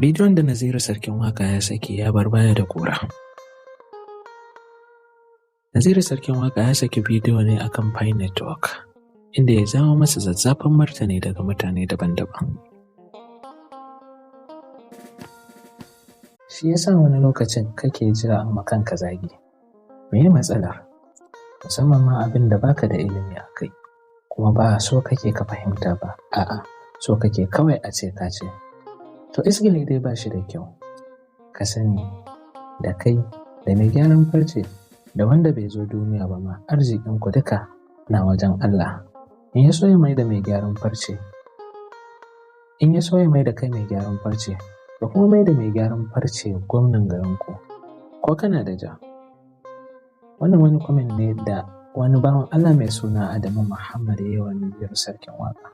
Bidiyon da Naziru Sarkin Waƙa ya saki ya bar baya da ƙura. Naziru Sarkin Waƙa ya saki bidiyo ne akan Pi Network, inda ya jawo masa zazzafan martani daga mutane daban-daban. Shi yasa wani lokacin kake jira amma kanka zagi. Me matsalar? Musamman ma abin da baka da ilimi a kai, kuma ba so kake ka fahimta ba, a'a so kake kawai a ce ka ce. To isgili dai ba shi da kyau. Ka sani da kai da mai gyaran farce da wanda bai zo duniya ba ma arzikinku duka na wajen Allah. In ya so ya mai da mai gyaran farce, in ya so ya mai da kai mai gyaran farce, da kuma mai da mai gyaran farce gwamnan garinku, ko kana da ja. Wannan wani comment ne da wani bawan Allah mai suna Adamu Muhammad ya yi wa Naziru Sarkin Waƙa.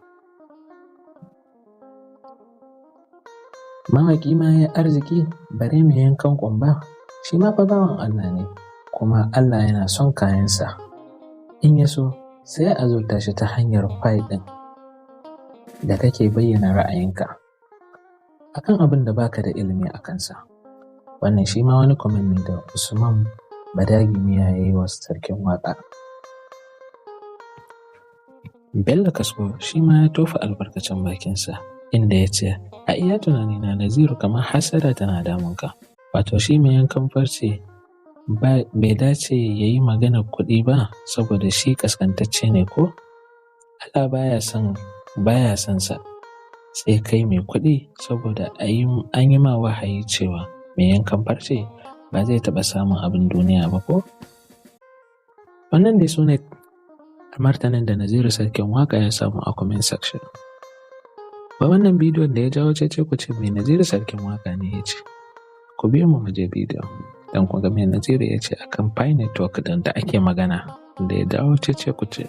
Mawaƙi ma ya arziki bare mai yankan ƙumba, shi ma fa bawan Allah ne, kuma Allah yana son kayansa. In ya so sai a azurta shi ta hanyar Pi ɗin da kake bayyana ra'ayinka akan abin da baka da ilimi a kansa. Wannan shi ma wani comment ne da Usman Badagimiya ya yi wa Sarkin Waƙa. Bello Kasko shi ma ya tofa albarkacin bakinsa, inda ya ce, a iya tunanina Naziru kamar hassada tana damunka. Wato shi mai yankan farce bai dace ya yi maganar kuɗi ba saboda shi kaskantacce ne ko? Allah baya son sa sai kai mai kuɗi, saboda an yi ma wahayi cewa mai yankan farce ba zai taɓa samun abin duniya ba ko? Wannan dai su ne martanin da Naziru Sarkin Waƙa ya samu a comment section. Ba wannan bidiyon da ya jawo cece-kuce mai Naziru Sarkin Waƙa ne ya ce. Ku biyo mu je bidiyon don ku ga mai Naziru ya ce akan Pi Network ɗin da ake magana da ya jawo cece-kuce.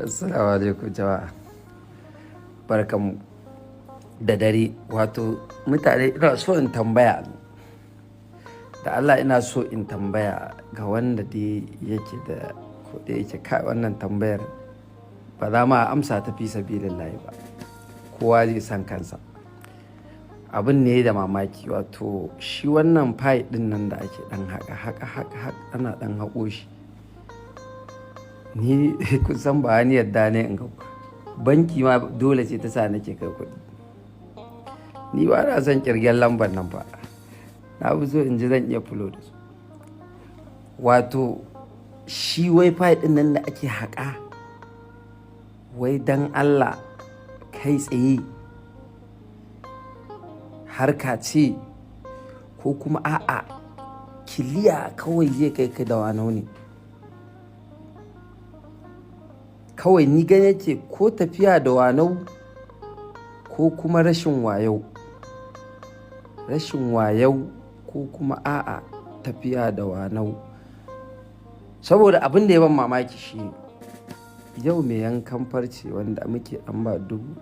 Assalamu alaikum jama'a. Barkanmu da dare. Wato mutane ina so in tambaya da Allah, ina so in tambaya ga wanda dai yake da kuɗi yake kai wannan tambayar ba za ma amsa ta fi sabilillahi ba, kowa zai san kansa. Abin ne da mamaki. Wato shi wannan Pi ɗin nan da ake ɗan haka ana ɗan haƙo shi, ni kusan ba ni yadda ne in ga banki ma dole ce ta sa nake kai kuɗi. Ni ba na son kirgen lambar nan ba, na fi so in ji zan iya fulo da su. Wato shi wai Pi ɗin nan da ake haƙa, wai dan Allah kai tsaye harka ce ko kuma a'a kiliya kawai zai kai ka da wanau ne? Kawai ni gane ce ko tafiya da wanau ko kuma rashin wayau ko kuma a'a tafiya da wanau. Saboda abin da ya ban mamaki shi yau mai yankan farce wanda muke an ba 500,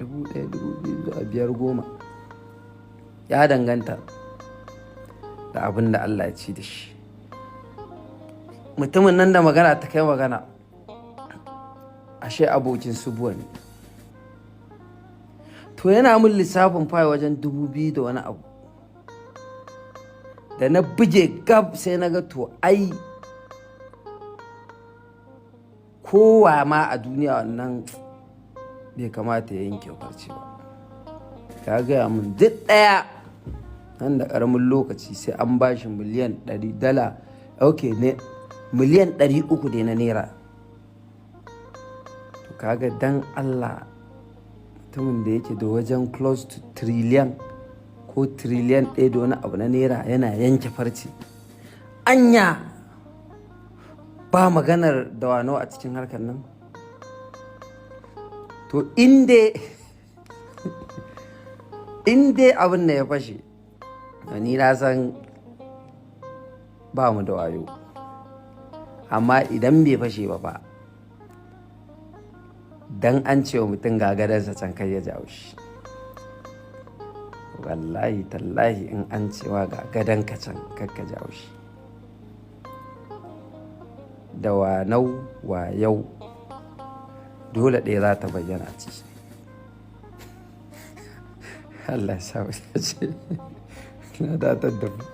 1,000, 5,000 ya danganta da abin da Allah ya ci da shi. Mutumin nan da magana ta kai magana, ashe abokin subuwa ne. To yana min lissafin Pi wajen 2,000 da wani abu. Da na buge gab sai na ga to ai kowa ma a duniya wannan bai kamata ya yanke farce ba. Ka gaya min duk ɗaya nan da ƙaramin lokaci sai an ba shi miliyan 100 dala, ok ne miliyan 300 dai na naira. To kaga dan Allah mutumin da yake da wajen close to trillion ko trillion 1 da wani abu na naira yana yanke farce, anya ba maganar dawano a cikin harkar nan? To inde abin da ya fashe, ni na san ba mu da wayo, amma idan bai fashe ba dan an ce wa mutum gagadarsa can kai ya jawo shi. Wallahi tallahi in an cewa gagadan ka can kakka jawo shi. Da wanau wayau dole ɗaya za ta bayyana a ciki. Allah ya sa mu dace. Na datar da mu.